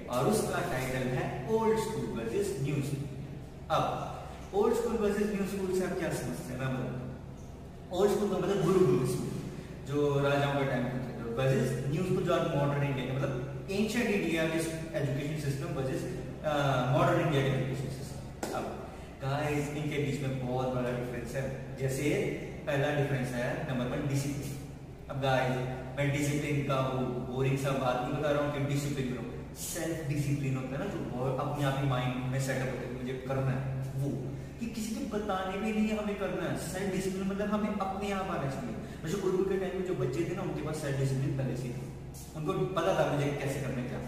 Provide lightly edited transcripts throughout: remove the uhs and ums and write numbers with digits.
और उसका टाइटल है old school versus new school. अब old school versus new school से आप क्या समझते हैं? मैं बताऊं। ओल्ड स्कूल का मतलब गुरुकुल स्कूल जो राजाओं के टाइम पे थे, वर्सेस न्यू स्कूल जो मॉडर्न इंडिया के मतलब एंशिएंट इंडिया के education system versus modern India के एजुकेशन सिस्टम। अब गाइस इनके बीच में बहुत बड़ा डिफरेंस है। जैसे पहला डिफरेंस है नंबर 1 डिसिप्लिन। अब गाइस मैं डिसिप्लिन का वो बोरिंग सा बात नहीं बता रहा हूँ कि डिसिप्लिन करो, सेल्फ डिसिप्लिन होता है ना जो अपने आप ही माइंड में सेटअप होता है मुझे करना है, वो कि किसी को बताने में नहीं हमें करना है। सेल्फ डिसिप्लिन मतलब हमें अपने आप आना चाहिए। वैसे गुरुकुल के टाइम में जो बच्चे थे ना उनके पास सेल्फ डिसिप्लिन पहले से था, उनको पता था मुझे कैसे करना क्या।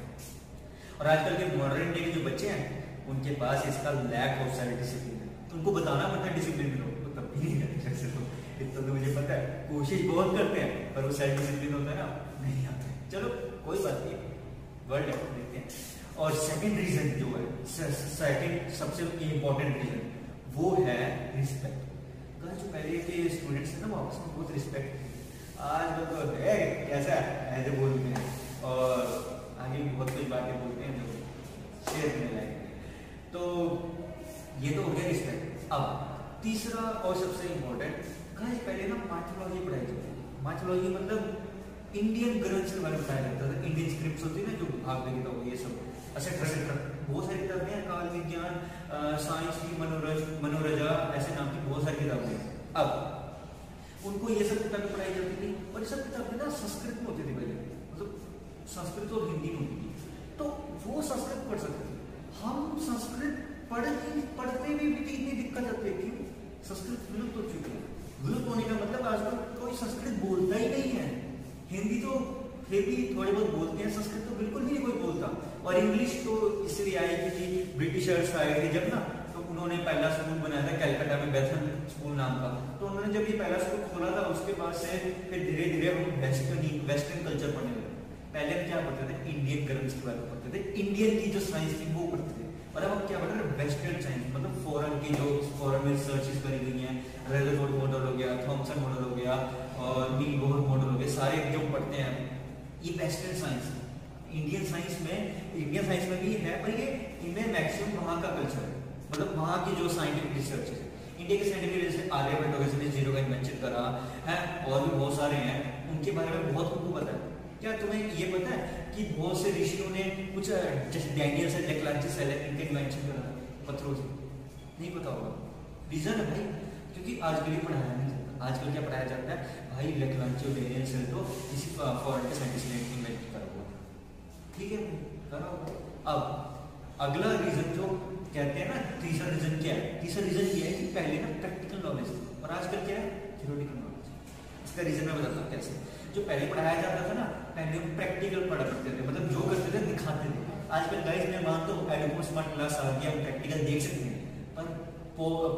और आजकल के मॉडर्न इंडिया के जो बच्चे हैं उनके पास इसका लैक ऑफ सेल्फ डिसिप्लिन है, तो उनको बताना पड़ता है डिसिप्लिन में तो तब भी नहीं करते। जैसे तो इतना तो मुझे पता है, कोशिश बहुत करते हैं पर वो सेल्फ डिसिप्लिन होता है ना नहीं आता। चलो कोई बात नहीं, वर्ड देखते हैं। और सेकंड रीजन जो है, सेकंड सबसे इंपॉर्टेंट रीजन वो है रिस्पेक्ट। जो पहले के स्टूडेंट्स थे ना वो आपस में बहुत रिस्पेक्ट थी, आज तो कैसा ऐसे बोलते हैं और आगे भी बहुत कुछ बातें बोलते हैं जो शेयर करने लायक। तो ये तो हो गया रिस्पेक्ट। अब तीसरा और सबसे इम्पोर्टेंट, पहले ना माइथोलॉजी पढ़ाई जाती थी। माइथोलॉजी मतलब इंडियन ग्रंथ्स के बारे में पढ़ाया जाता था। इंडियन स्क्रिप्ट्स होती है ना जो भागवत गीता हो, ये सब ऐसे बहुत सारी किताबें हैं, काल विज्ञान, साइंस की, मनोरजा ऐसे नाम की बहुत सारी किताबें हैं। अब उनको ये सब किताबें पढ़ाई जाती थी और ये सब किताबें ना संस्कृत में होती थी पहले, मतलब संस्कृत और हिंदी में होती थी, तो वो संस्कृत पढ़ सकते थे। हम संस्कृत पढ़ते भी इतनी दिक्कत आती है कि संस्कृत विलुप्त हो चुकी है। विलुप्त होने का मतलब आजकल कोई संस्कृत बोलता ही नहीं है। हिंदी तो फिर भी थोड़े बहुत बोलते हैं, संस्कृत तो बिल्कुल भी नहीं कोई बोलता। और इंग्लिश तो इसलिए आई क्योंकि ब्रिटिशर्स आए थे जब ना, तो उन्होंने पहला स्कूल बनाया था कैलकाटा में, बेथन स्कूल नाम का। तो उन्होंने जब ये पहला स्कूल खोला था उसके बाद से फिर धीरे धीरे हम वेस्टर्न कल्चर पढ़ने लगे। पहले हम क्या पढ़ते थे? इंडियन ग्रंथ्स के बारे में पढ़ते थे, इंडियन की जो साइंस थी वो पढ़ते थे। और अब हम क्या पढ़ रहे हैं? वेस्टर्न साइंस, मतलब फॉरेन की जो फॉरेन में रिसर्चेस करी गई हैं, रदरफोर्ड मॉडल हो गया, थॉमसन मॉडल हो गया और नील बोहर मॉडल हो गया, सारे जो पढ़ते हैं ये वेस्टर्न साइंस है। इंडियन साइंस में भी है पर ये इनमें मैक्सिमम वहाँ का कल्चर है, मतलब वहाँ की जो साइंटिफिक रिसर्च है। इंडिया के साइंटिफिक जैसे आर्यभट्ट हो गए, जीरो का इन्वेंशन करा है, और भी बहुत सारे हैं, उनके बारे में बहुत उनको पता है। क्या तुम्हें ये पता है कि बहुत से ऋषियों ने कुछ डैनियल से डेक्लांचिस इनका इन्वेंशन करा पत्थरों से? नहीं पता होगा। रीजन है भाई क्योंकि आजकल ये पढ़ाया नहीं जाता। आजकल क्या पढ़ाया जाता है? भाई डेक्लांची और डैनियल सेल तो किसी फॉरेन के साइंटिस्ट ने इन्वेंट करा हुआ, ठीक है करा हुआ। अब अगला रीजन जो कहते हैं ना, तीसरा रीजन क्या है? तीसरा रीजन ये है कि पहले ना प्रैक्टिकल नॉलेज और आजकल क्या है? Theoretical knowledge. इसका रीजन मैं बताता हूँ कैसे। जो पहले पढ़ाया जाता था ना, पहले हम प्रैक्टिकल पढ़ा करते थे, मतलब जो करते थे दिखाते थे। आजकल गाइस मैं मानता हूँ एडवांस स्मार्ट क्लास आ गया, हम प्रैक्टिकल देख सकते हैं पर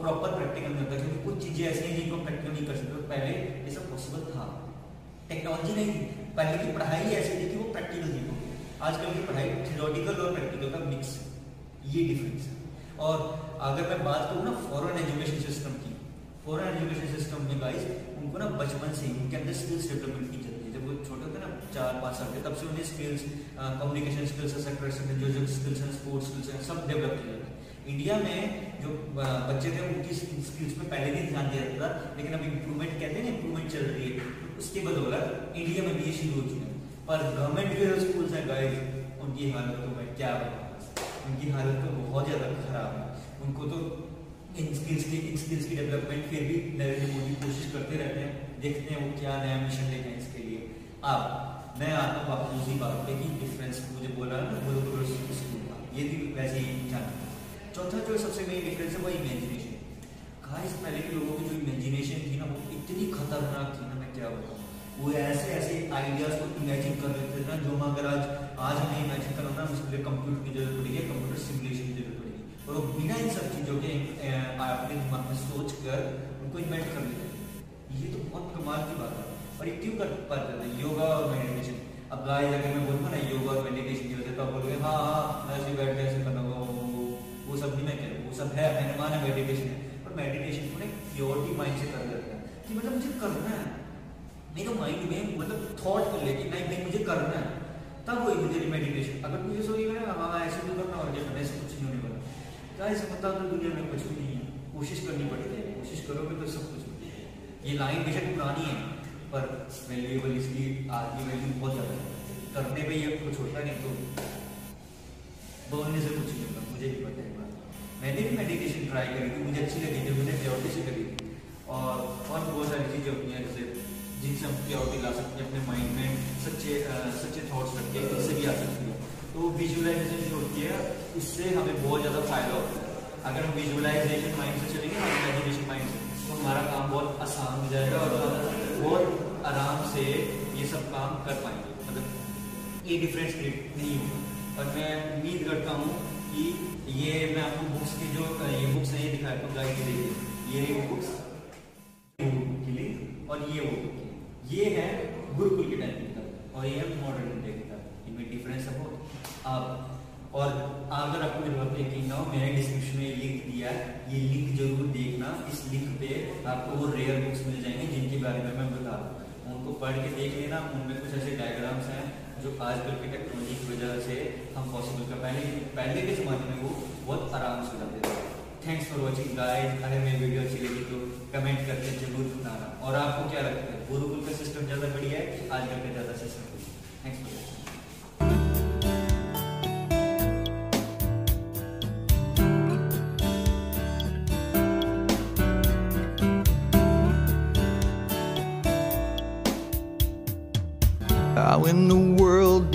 प्रॉपर प्रैक्टिकल नहीं होता, क्योंकि कुछ चीजें ऐसी हैं जिनको प्रैक्टिकल नहीं कर सकते। पहले ये सब पॉसिबल था, टेक्नोलॉजी नहीं थी, पहले की पढ़ाई ऐसी थी कि वो प्रैक्टिकल थी। आजकल की पढ़ाई थ्योरेटिकल और प्रैक्टिकल का मिक्स, ये डिफरेंस है। और अगर मैं बात करूँ ना फॉरेन एजुकेशन सिस्टम की, फॉरेन एजुकेशन सिस्टम में गाइस उनको ना बचपन से ही उनके अंदर स्किल्स डेवलपमेंट की जाती है। जब वो छोटे होते हैं ना 4-5 साल के, तब से उन्हें स्किल्स, कम्युनिकेशन स्किल्स, जो स्किल्स हैं, स्पोर्ट्स स्किल्स हैं, सब डेवलप किया जाता है। इंडिया में जो बच्चे थे उनकी स्किल्स पे पहले भी ध्यान दिया जाता था, लेकिन अब इम्प्रूवमेंट कहते हैं ना, इम्प्रूवमेंट चल रही है, तो उसके बदौलत इंडिया में भी ये शुरू हो चुका है। पर गवर्नमेंट के जो स्कूल्स हैं गाइस उनकी हालत तो मैं क्या बताऊं, उनकी हालत तो बहुत ज्यादा खराब है। उनको तो इन स्किल्स की डेवलपमेंट फिर भी नरेंद्र मोदी कोशिश करते रहते हैं, देखते हैं वो क्या नया मिशन लेके हैं इसके लिए। अब मैं आता हूँ आपको उसी बात पे कि डिफरेंस मुझे बोला ना गुरुकुल स्कूल का, ये भी वैसे ही जानना। चौथा जो सबसे मेन डिफरेंस है वो इमेजिनेशन। गाइस पहले के लोगों की जो इमेजिनेशन थी ना वो इतनी खतरनाक थी ना, मैं क्या बताऊँ। वो ऐसे आइडियाज को इमेजिन कर लेते थे ना, जो अगर आज हमें इमेजिन करना ना, उसके लिए कंप्यूटर की जरूरत पड़ेगी, कंप्यूटर सिमुलेशन की जरूरत पड़ेगी, और वो बिना इन सब चीज़ों के अपने दिमाग में सोच कर उनको इन्वेंट कर लेते हैं। ये तो बहुत कमाल की बात है। और ये क्यों कर पाते थे? योगा और मेडिटेशन। अब गाइस अगर मैं बोलूँगा ना योगा और मेडिटेशन की वजह, तो आप बोलोगे हाँ ऐसे बैठ के ऐसे करना होगा, वो सब नहीं मैं कह रहा हूँ, वो सब है, मैंने माना मेडिटेशन है, पर मेडिटेशन को एक प्योरिटी माइंड से कर देता है कि मतलब मुझे करना है, मेरे माइंड में मतलब थॉट कर ले कि नहीं भाई मुझे करना है, तब वही तेरी मेडिटेशन। अगर तुझे सोचेगा ना हाँ ऐसे तो करना और क्या करना, ऐसे कुछ नहीं होने वाला। क्या ऐसा मतलब तो दुनिया में कुछ भी नहीं है, कोशिश करनी पड़ेगी, कोशिश करोगे तो सब कुछ होता है। ये लाइन बेशक पुरानी है पर वैल्यूएबल इसकी आज की वैल्यू बहुत ज़्यादा है। करने पे ये कुछ होता नहीं तो बोलने से कुछ नहीं होगा, मुझे भी पता है बात। मैंने भी मेडिटेशन ट्राई करी थी, मुझे अच्छी लगी थी, मैंने प्योरिटी से करी थी। और बहुत सारी चीज़ें होती हैं जैसे जिनसे हम प्योरिटी ला सकते हैं अपने माइंड में, सच्चे थॉट्स रख के इससे भी आ सकती है। तो विजुअलाइजेशन जो होती है इससे हमें बहुत ज़्यादा फायदा होता है। अगर हम विजुअलाइजेशन माइंड से चलेंगे ना, इमेजिनेशन माइंड से, तो हमारा काम बहुत आसान हो जाएगा और हम बहुत आराम से ये सब काम कर पाएंगे। मतलब ये डिफरेंस क्रिएट नहीं होगा। और मैं उम्मीद करता हूँ कि ये मैं आपको बुक्स की जो ये बुक्स हैं ये दिखाता हूँ, गाइड देखिए ये बुक्स की लिंक, और ये वो ये है गुरुकुल के टाइम की किताब और ये है मॉडर्न इंडिया की किताब, इनमें डिफरेंस है बहुत। आप और अगर आपको मेरे बात यकीन ना हो, मैंने डिस्क्रिप्शन में लिंक दिया है, ये लिंक जरूर देखना। इस लिंक पे आपको वो रेयर बुक्स मिल जाएंगे जिनके बारे में मैं बता रहा हूँ, उनको पढ़ के देख लेना। उनमें कुछ ऐसे डायग्राम्स हैं जो आजकल की टेक्नोलॉजी की वजह से हम पॉसिबल कर पाएंगे, पहले के ज़माने में वो बहुत आराम से जाते थे। Thanks for watching guys. अगर मेरी वीडियो अच्छी लगी तो कमेंट करके जरूर बताना। और आपको क्या लगता है, गुरुकुल का सिस्टम ज़्यादा बढ़िया है, आजकल का ज़्यादा सिस्टम बढ़िया है? Thanks for watching. When the world